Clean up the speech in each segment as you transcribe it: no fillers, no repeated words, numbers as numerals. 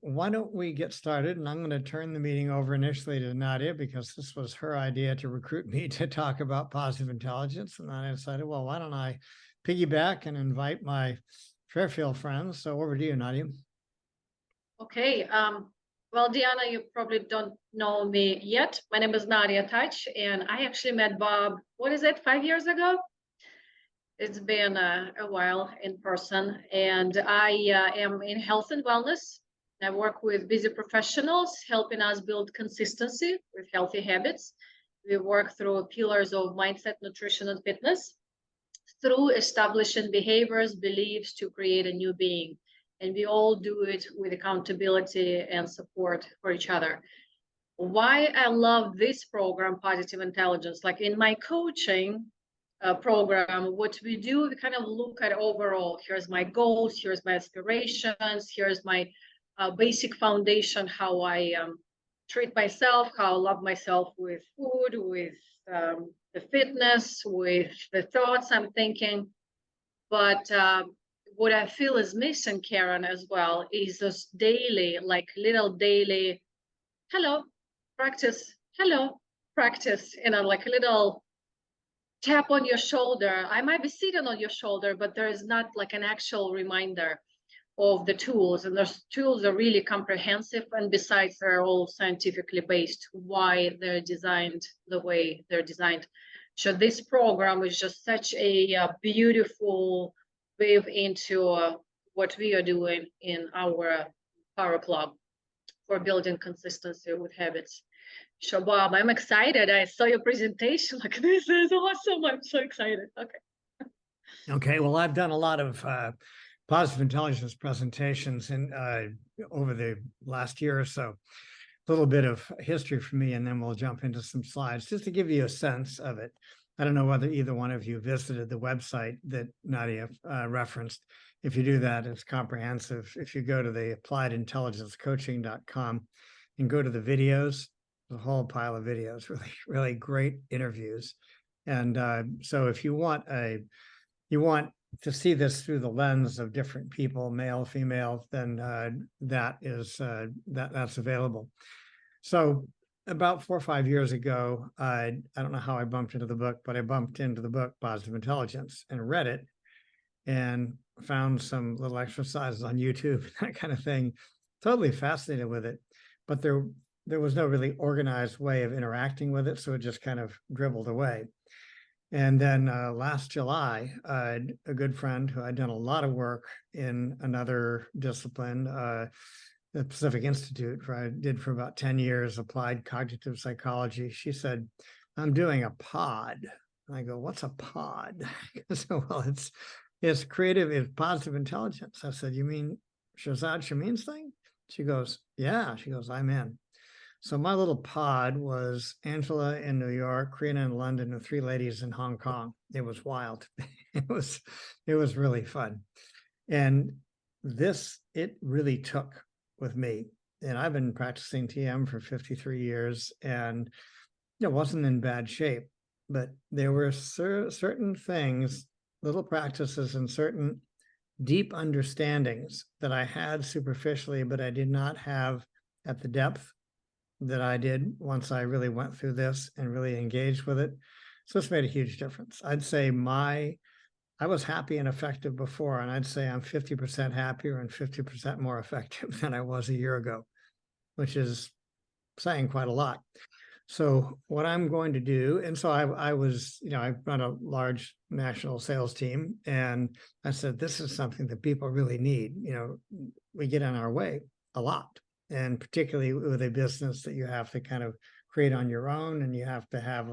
why don't we get started? And I'm going to turn the meeting over initially to Nadia because this was her idea to recruit me to talk about positive intelligence. And then I decided, well, why don't I piggyback and invite my Fairfield friends? So over to you, Nadia. Okay. Well, Diana, you probably don't know me yet. My name is Nadia Touch, and I actually met Bob, 5 years ago? It's been a while in person, and I am in health and wellness. I work with busy professionals, helping us build consistency with healthy habits. We work through pillars of mindset, nutrition, and fitness through establishing behaviors, beliefs to create a new being. And we all do it with accountability and support for each other. Why I love this program, Positive Intelligence, like in my coaching program, what we do, we kind of look at overall, here's my goals, here's my aspirations, here's my basic foundation, how I treat myself, how I love myself with food, with the fitness, with the thoughts I'm thinking. But what I feel is missing, Karen, as well, is this daily, like little daily, hello, practice, hello, practice, like a little tap on your shoulder. I might be sitting on your shoulder, but there is not like an actual reminder of the tools. And those tools are really comprehensive. And besides, they're all scientifically based, why they're designed the way they're designed. So this program is just such a beautiful wave into what we are doing in our Power Club for building consistency with habits. So Bob, I'm excited. I saw your presentation. Like, this is awesome. I'm so excited. Okay. Okay. Well, I've done a lot of positive intelligence presentations over the last year or so. A little bit of history for me, and then we'll jump into some slides just to give you a sense of it. I don't know whether either one of you visited the website that Nadia referenced. If you do that, it's comprehensive. If you go to the appliedintelligencecoaching.com and go to the videos, a whole pile of videos, really, really great interviews. And so if you want to see this through the lens of different people, male, female, then that's available. So about 4 or 5 years ago, I don't know how I bumped into the book, but I bumped into the book Positive Intelligence and read it and found some little exercises on YouTube, that kind of thing. Totally fascinated with it, but there was no really organized way of interacting with it, so it just kind of dribbled away. And then last July, a good friend who I'd done a lot of work in another discipline, the Pacific Institute, I did for about 10 years, applied cognitive psychology. She said, I'm doing a pod. And I go, what's a pod? So, well, it's creative, it's positive intelligence. I said, you mean Shazad Shamin's thing? She goes, yeah. She goes, I'm in. So my little pod was Angela in New York, Karina in London, and 3 ladies in Hong Kong. It was wild. It was really fun. And it really took with me. And I've been practicing TM for 53 years, and it wasn't in bad shape, but there were certain things, little practices, and certain deep understandings that I had superficially, but I did not have at the depth that I did once I really went through this and really engaged with it. So it's made a huge difference. I'd say I was happy and effective before, and I'd say I'm 50% happier and 50% more effective than I was a year ago, which is saying quite a lot. So what I'm going to do, and so I was, I run a large national sales team, and I said, this is something that people really need. We get in our way a lot, and particularly with a business that you have to kind of create on your own, and you have to have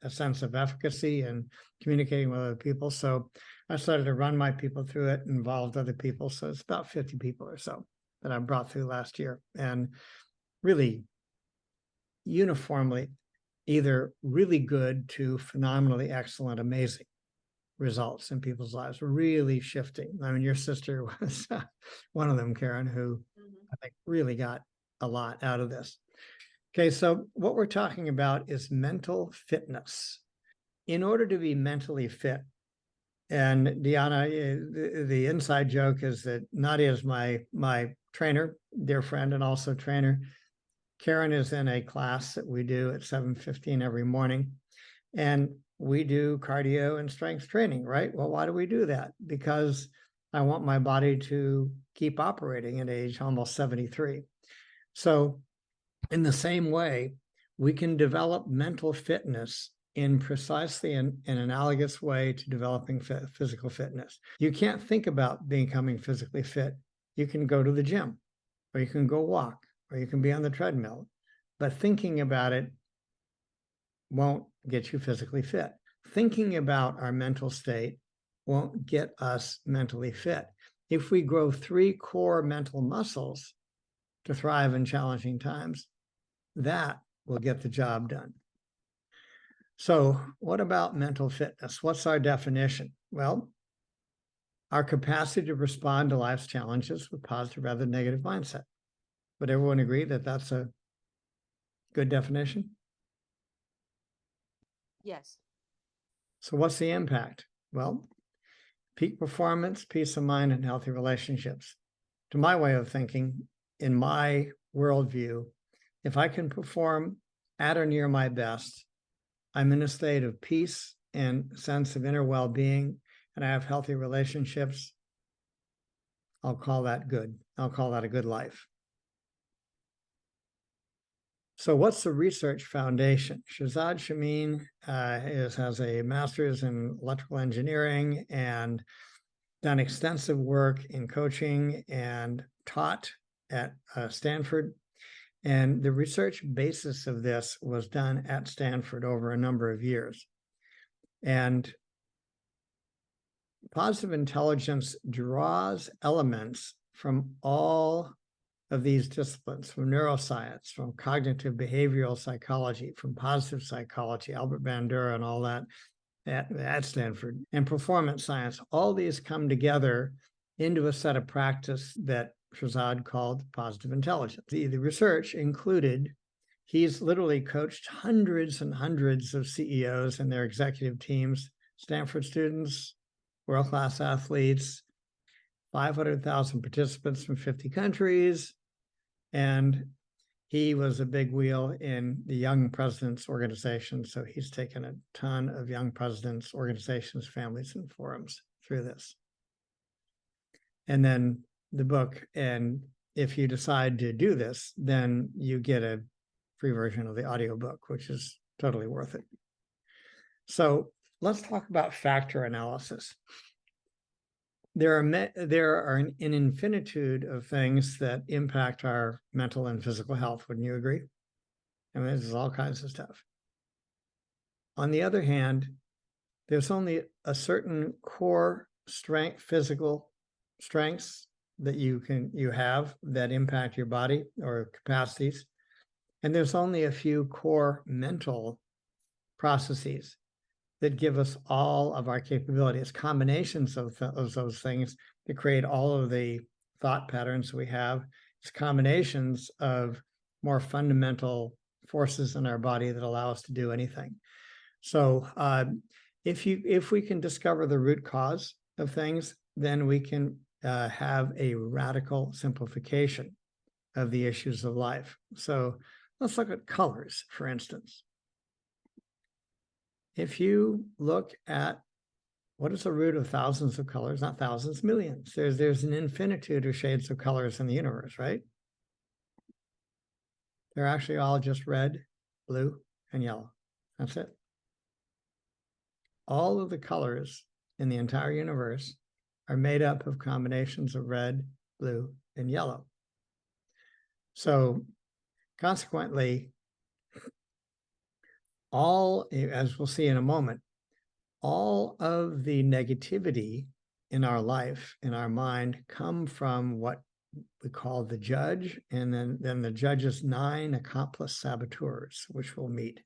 a sense of efficacy and communicating with other people. So I started to run my people through it, involved other people. So it's about 50 people or so that I brought through last year, and really uniformly either really good to phenomenally excellent, amazing results in people's lives, really shifting. I mean, your sister was one of them, Karen, who I think really got a lot out of this. Okay, so what we're talking about is mental fitness. In order to be mentally fit, and Diana, the inside joke is that Nadia is my trainer, dear friend, and also trainer. Karen is in a class that we do at 7:15 every morning. And we do cardio and strength training, right? Well, why do we do that? Because I want my body to keep operating at age almost 73. So in the same way, we can develop mental fitness in precisely an analogous way to developing physical fitness. You can't think about becoming physically fit. You can go to the gym, or you can go walk, or you can be on the treadmill. But thinking about it won't get you physically fit. Thinking about our mental state won't get us mentally fit. If we grow 3 core mental muscles to thrive in challenging times, that will get the job done. So, what about mental fitness? What's our definition? Well, our capacity to respond to life's challenges with positive rather than negative mindset. Would everyone agree that that's a good definition? Yes. So, what's the impact? Well, peak performance, peace of mind, and healthy relationships. To my way of thinking, in my worldview, if I can perform at or near my best, I'm in a state of peace and sense of inner well-being, and I have healthy relationships, I'll call that good. I'll call that a good life. So what's the research foundation? Shahzad Shamin has a master's in electrical engineering and done extensive work in coaching and taught at Stanford. And the research basis of this was done at Stanford over a number of years. And positive intelligence draws elements from all of these disciplines, from neuroscience, from cognitive behavioral psychology, from positive psychology, Albert Bandura and all that at Stanford, and performance science. All these come together into a set of practice that Shahzad called positive intelligence. The research included, he's literally coached hundreds and hundreds of CEOs and their executive teams, Stanford students, world-class athletes, 500,000 participants from 50 countries, and he was a big wheel in the Young Presidents Organization. So he's taken a ton of young presidents, organizations, families, and forums through this. And then the book, and if you decide to do this, then you get a free version of the audiobook, which is totally worth it. So let's talk about factor analysis. There are an infinitude of things that impact our mental and physical health. Wouldn't you agree? I mean, there's all kinds of stuff. On the other hand, there's only a certain core strength, physical strengths that you have that impact your body or capacities. And there's only a few core mental processes that give us all of our capabilities, combinations of those things that create all of the thought patterns we have. It's combinations of more fundamental forces in our body that allow us to do anything. So if we can discover the root cause of things, then we can have a radical simplification of the issues of life. So let's look at colors, for instance. If you look at what is the root of thousands of colors, not thousands, millions, there's an infinitude of shades of colors in the universe, right? They're actually all just red, blue, and yellow. That's it. All of the colors in the entire universe are made up of combinations of red, blue, and yellow. So consequently, all, as we'll see in a moment, all of the negativity in our life, in our mind, come from what we call the judge, and then the judge's 9 accomplice saboteurs, which we'll meet.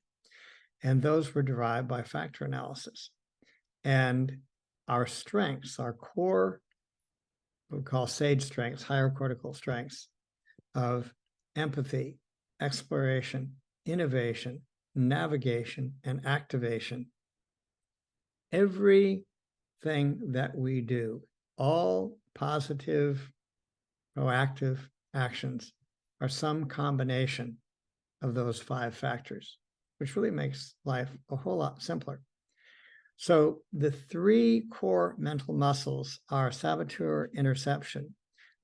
And those were derived by factor analysis. And our strengths, our core, what we call SAGE strengths, higher cortical strengths of empathy, exploration, innovation, navigation, and activation. Everything that we do, all positive, proactive actions are some combination of those 5 factors, which really makes life a whole lot simpler. So the 3 core mental muscles are saboteur, interception,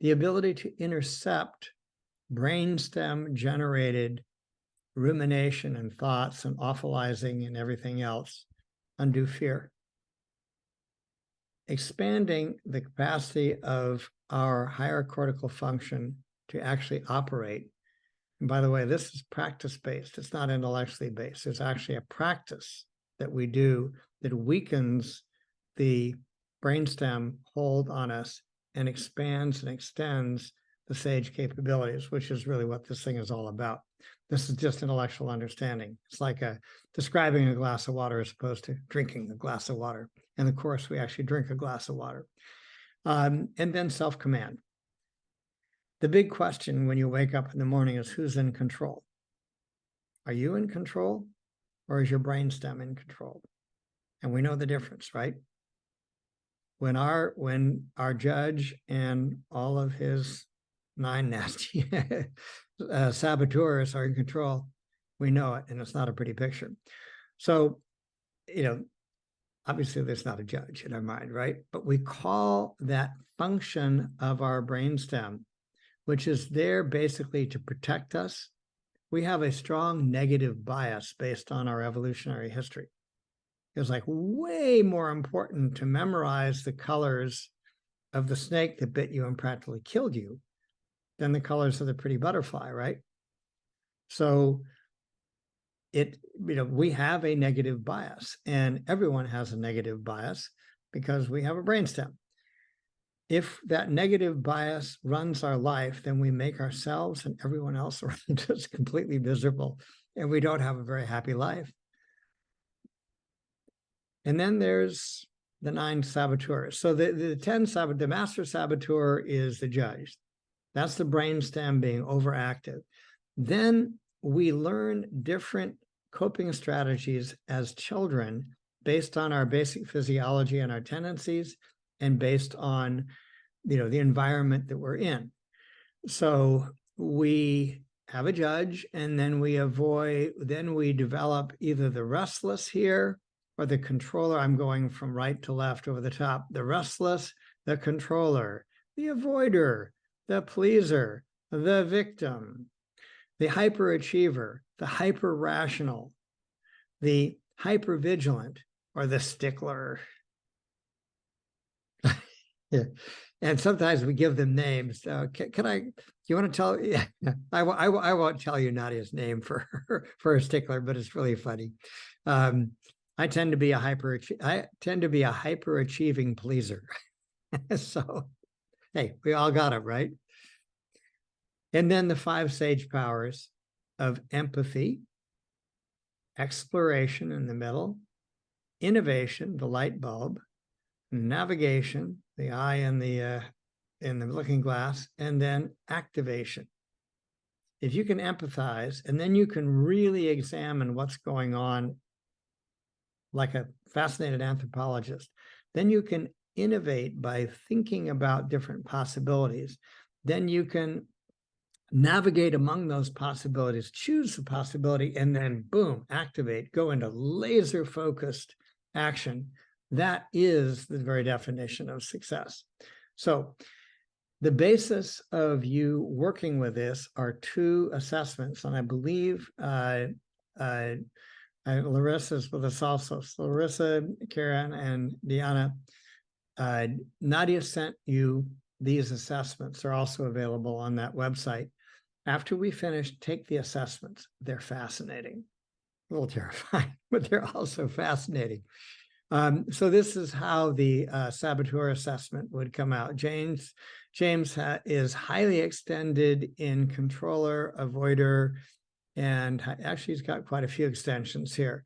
the ability to intercept brainstem generated rumination and thoughts and awfulizing and everything else, undue fear. Expanding the capacity of our higher cortical function to actually operate. And by the way, this is practice-based. It's not intellectually based. It's actually a practice that we do that weakens the brainstem hold on us and expands and extends the sage capabilities, which is really what this thing is all about. This is just intellectual understanding. It's like describing a glass of water as opposed to drinking a glass of water. And of course, we actually drink a glass of water. And then self-command. The big question when you wake up in the morning is who's in control? Are you in control or is your brainstem in control? And we know the difference, right? When our judge and all of his 9 nasty saboteurs are in control, we know it, and it's not a pretty picture. So, obviously there's not a judge in our mind, right? But we call that function of our brainstem, which is there basically to protect us. We have a strong negative bias based on our evolutionary history. It was like way more important to memorize the colors of the snake that bit you and practically killed you than the colors of the pretty butterfly, right? So we have a negative bias, and everyone has a negative bias because we have a brainstem. If that negative bias runs our life, then we make ourselves and everyone else around us completely miserable, and we don't have a very happy life. And then there's the 9 saboteurs. So the master saboteur is the judge. That's the brainstem being overactive. Then we learn different coping strategies as children based on our basic physiology and our tendencies, and based on the environment that we're in. So we have a judge, and then we develop either the restless here or the controller. I'm going from right to left over the top. The restless, the controller, the avoider, the pleaser, the victim, the hyperachiever, the hyper-rational, the hyper-vigilant, or the stickler. Yeah. And sometimes we give them names. Do you want to tell? Yeah, I won't tell you Nadia's name for a stickler, but it's really funny. I tend to be a hyperachieving pleaser. So, hey, we all got it, right? And then the 5 sage powers of empathy, exploration in the middle, innovation, the light bulb, navigation, the eye in the looking glass, and then activation. If you can empathize, and then you can really examine what's going on like a fascinated anthropologist, then you can innovate by thinking about different possibilities. Then you can navigate among those possibilities, choose the possibility, and then boom, activate, go into laser focused action. That is the very definition of success. So the basis of you working with this are 2 assessments, and I believe Larissa's with us also. So Larissa, Karen, and Deanna, Nadia sent you these assessments. They're also available on that website. After we finish, take the assessments. They're fascinating. A little terrifying, but they're also fascinating. So this is how the saboteur assessment would come out. James is highly extended in controller, avoider, and actually he's got quite a few extensions here.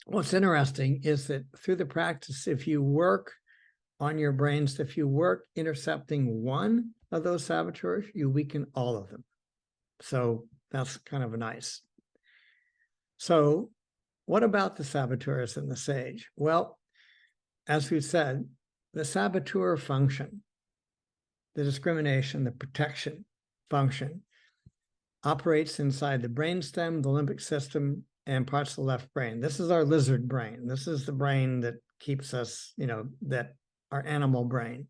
What's interesting is that through the practice, if you work on your brains, if you work intercepting one of those saboteurs, you weaken all of them. So that's kind of nice. So what about the saboteurs and the sage? Well, as we said, the saboteur function, the discrimination, the protection, function operates inside the brainstem, the limbic system, and parts of the left brain. This is our lizard brain. This is the brain that keeps us, that our animal brain.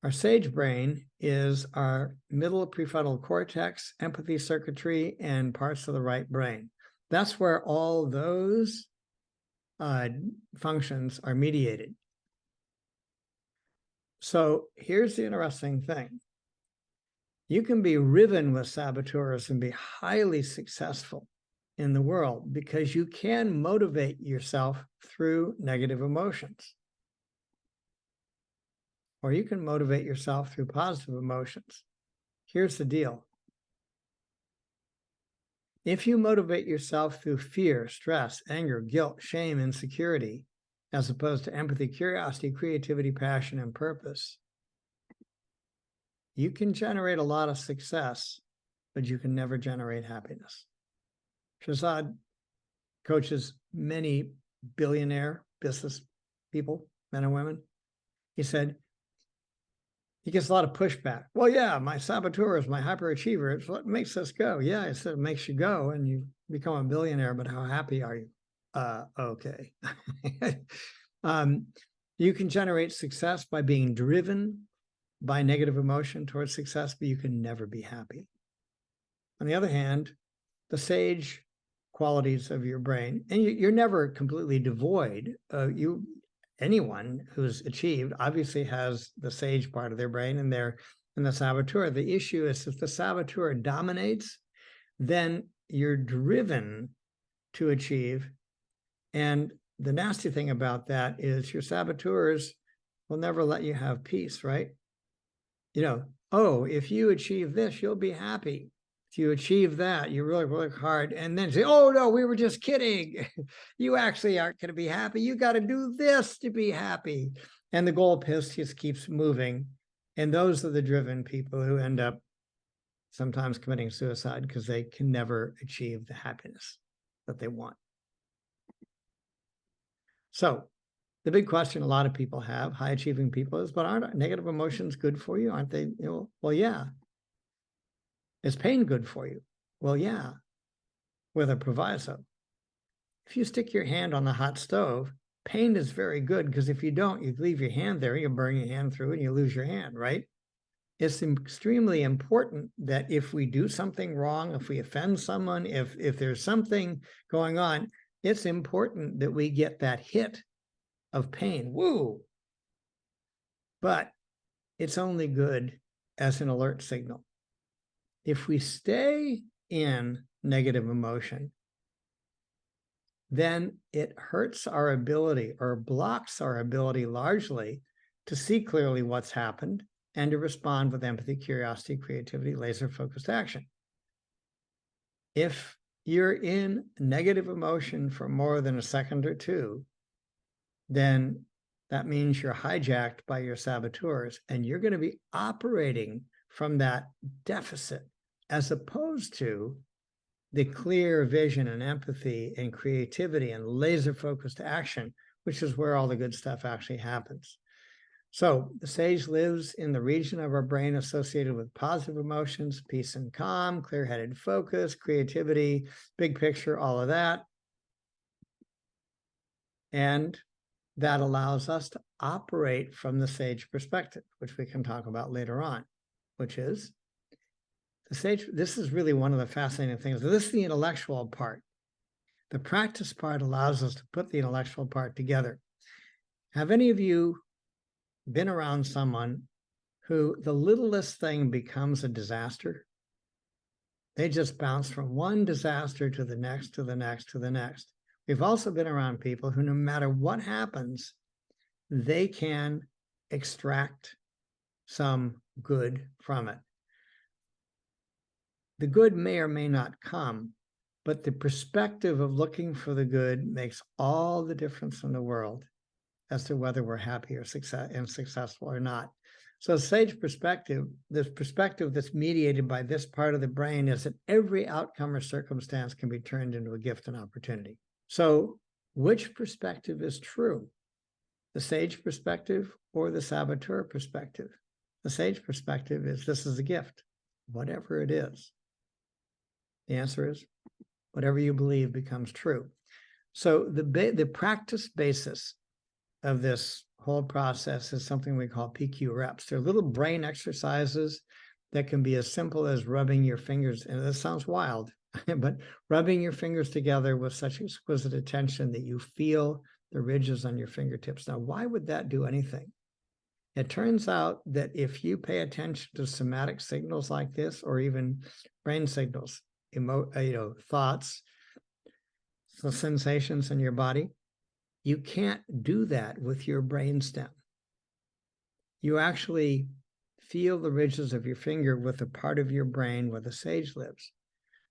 Our sage brain is our middle prefrontal cortex, empathy circuitry, and parts of the right brain. That's where all those functions are mediated. So here's the interesting thing. You can be riven with saboteurs and be highly successful in the world because you can motivate yourself through negative emotions. Or you can motivate yourself through positive emotions. Here's the deal. If you motivate yourself through fear, stress, anger, guilt, shame, insecurity, as opposed to empathy, curiosity, creativity, passion, and purpose, you can generate a lot of success, but you can never generate happiness. Shahzad coaches many billionaire business people, men and women. He said, he gets a lot of pushback. Well, yeah, my saboteur is my hyperachiever. It's what makes us go. Yeah, I said it makes you go and you become a billionaire, but how happy are you? Okay. You can generate success by being driven by negative emotion towards success, but you can never be happy. On the other hand, the sage qualities of your brain, and you're never completely devoid. Anyone who's achieved obviously has the sage part of their brain and the saboteur. The issue is if the saboteur dominates, then you're driven to achieve. And the nasty thing about that is your saboteurs will never let you have peace, right? Oh, if you achieve this, you'll be happy. If you achieve that, you really work hard and then say, oh, no, we were just kidding. You actually aren't going to be happy. You got to do this to be happy. And the goalpost just keeps moving. And those are the driven people who end up sometimes committing suicide because they can never achieve the happiness that they want. So the big question a lot of people have, high achieving people, is, but aren't negative emotions good for you? Aren't they? Well, yeah. Is pain good for you? Well, yeah, with a proviso. If you stick your hand on the hot stove, pain is very good because if you don't, you leave your hand there, you burn your hand through and you lose your hand, right? It's extremely important that if we do something wrong, if we offend someone, if there's something going on, it's important that we get that hit of pain. Woo! But it's only good as an alert signal. If we stay in negative emotion, then it hurts our ability or blocks our ability largely to see clearly what's happened and to respond with empathy, curiosity, creativity, laser-focused action. If you're in negative emotion for more than a second or two, then that means you're hijacked by your saboteurs and you're going to be operating from that deficit as opposed to the clear vision and empathy and creativity and laser-focused action, which is where all the good stuff actually happens. So the sage lives in the region of our brain associated with positive emotions, peace and calm, clear-headed focus, creativity, big picture, all of that. And that allows us to operate from the sage perspective, which we can talk about later on, which is the sage. This is really one of the fascinating things. This is the intellectual part. The practice part allows us to put the intellectual part together. Have any of you been around someone who the littlest thing becomes a disaster? They just bounce from one disaster to the next, to the next, to the next. We've also been around people who, no matter what happens, they can extract some good from it. The good may or may not come, but the perspective of looking for the good makes all the difference in the world as to whether we're happy or successful or not. So sage perspective, this perspective that's mediated by this part of the brain, is that every outcome or circumstance can be turned into a gift and opportunity. So which perspective is true? The sage perspective or the saboteur perspective? The sage perspective is, this is a gift. whatever it is? The answer is whatever you believe becomes true. So the practice basis of this whole process is something we call PQ reps. They're little brain exercises that can be as simple as rubbing your fingers, and this sounds wild, but rubbing your fingers together with such exquisite attention that you feel the ridges on your fingertips. Now, why would that do anything? It turns out that if you pay attention to somatic signals like this, or even brain signals, thoughts, so sensations in your body, you can't do that with your brainstem. You actually feel the ridges of your finger with the part of your brain where the sage lives.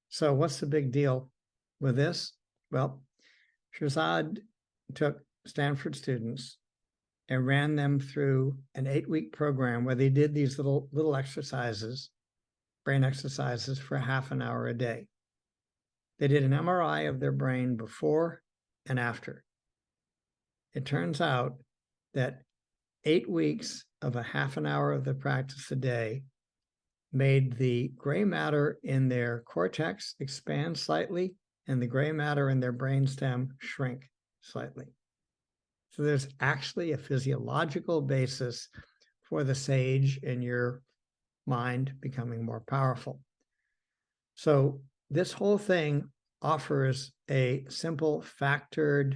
So what's the big deal with this? Well, Shirzad took Stanford students and ran them through an 8-week program where they did these little exercises, brain exercises, for half an hour a day. They did an MRI of their brain before and after. It turns out that 8 weeks of a half an hour of the practice a day made the gray matter in their cortex expand slightly and the gray matter in their brainstem shrink slightly. So there's actually a physiological basis for the sage in your mind becoming more powerful. So this whole thing offers a simple factor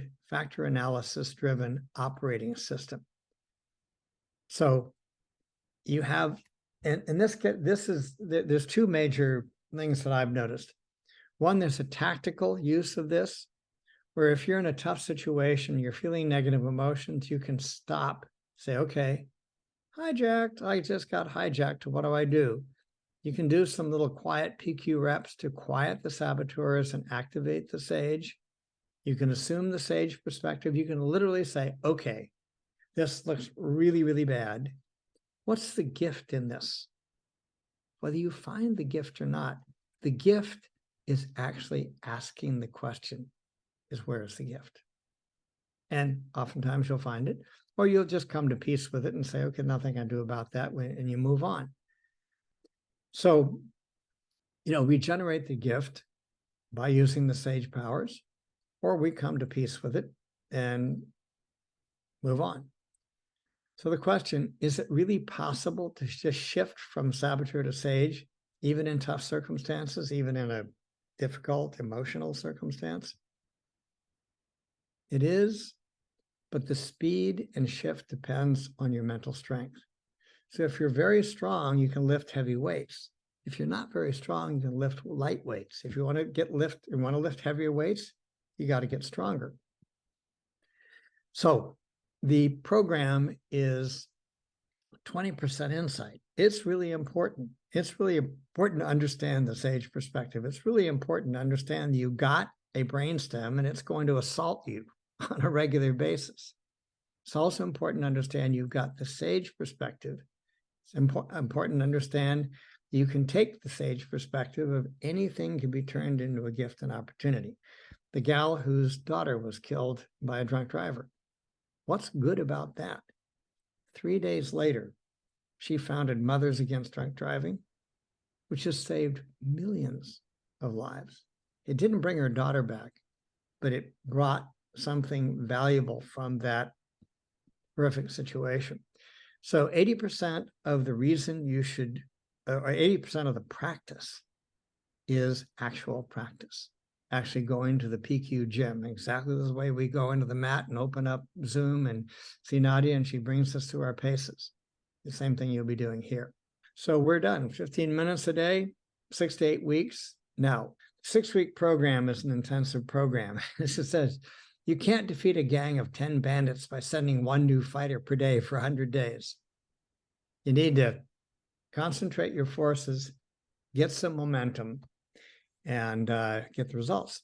analysis driven operating system. So you have, and there's two major things that I've noticed. One, there's a tactical use of this, where if you're in a tough situation, you're feeling negative emotions, you can stop, say, okay, hijacked, I just got hijacked, what do I do? You can do some little quiet PQ reps to quiet the saboteurs and activate the sage. You can assume the sage perspective. You can literally say, okay, this looks really, really bad. What's the gift in this? Whether you find the gift or not, the gift is actually asking the question, is where is the gift? And oftentimes you'll find it, or you'll just come to peace with it and say, okay, nothing I do about that, and you move on. So, we generate the gift by using the sage powers, or we come to peace with it and move on. So the question, is it really possible to just shift from saboteur to sage, even in tough circumstances, even in a difficult emotional circumstance? It is, but the speed and shift depends on your mental strength. So if you're very strong, you can lift heavy weights. If you're not very strong, you can lift light weights. If you want to lift heavier weights, you got to get stronger. So the program is 20% insight. It's really important. It's really important to understand the sage perspective. It's really important to understand you got a brainstem and it's going to assault you on a regular basis. It's also important to understand you've got the sage perspective. It's important to understand you can take the sage perspective of anything can be turned into a gift and opportunity. The gal whose daughter was killed by a drunk driver. What's good about that? 3 days later, she founded Mothers Against Drunk Driving, which has saved millions of lives. It didn't bring her daughter back, but it brought something valuable from that horrific situation. So 80% of the reason you should, or 80% of the practice is actual practice. Actually going to the PQ gym, exactly the way we go into the mat and open up Zoom and see Nadia and she brings us through our paces. The same thing you'll be doing here. So we're done, 15 minutes a day, 6 to 8 weeks. Now, 6-week program is an intensive program. It says, you can't defeat a gang of 10 bandits by sending one new fighter per day for 100 days. You need to concentrate your forces, get some momentum, and get the results.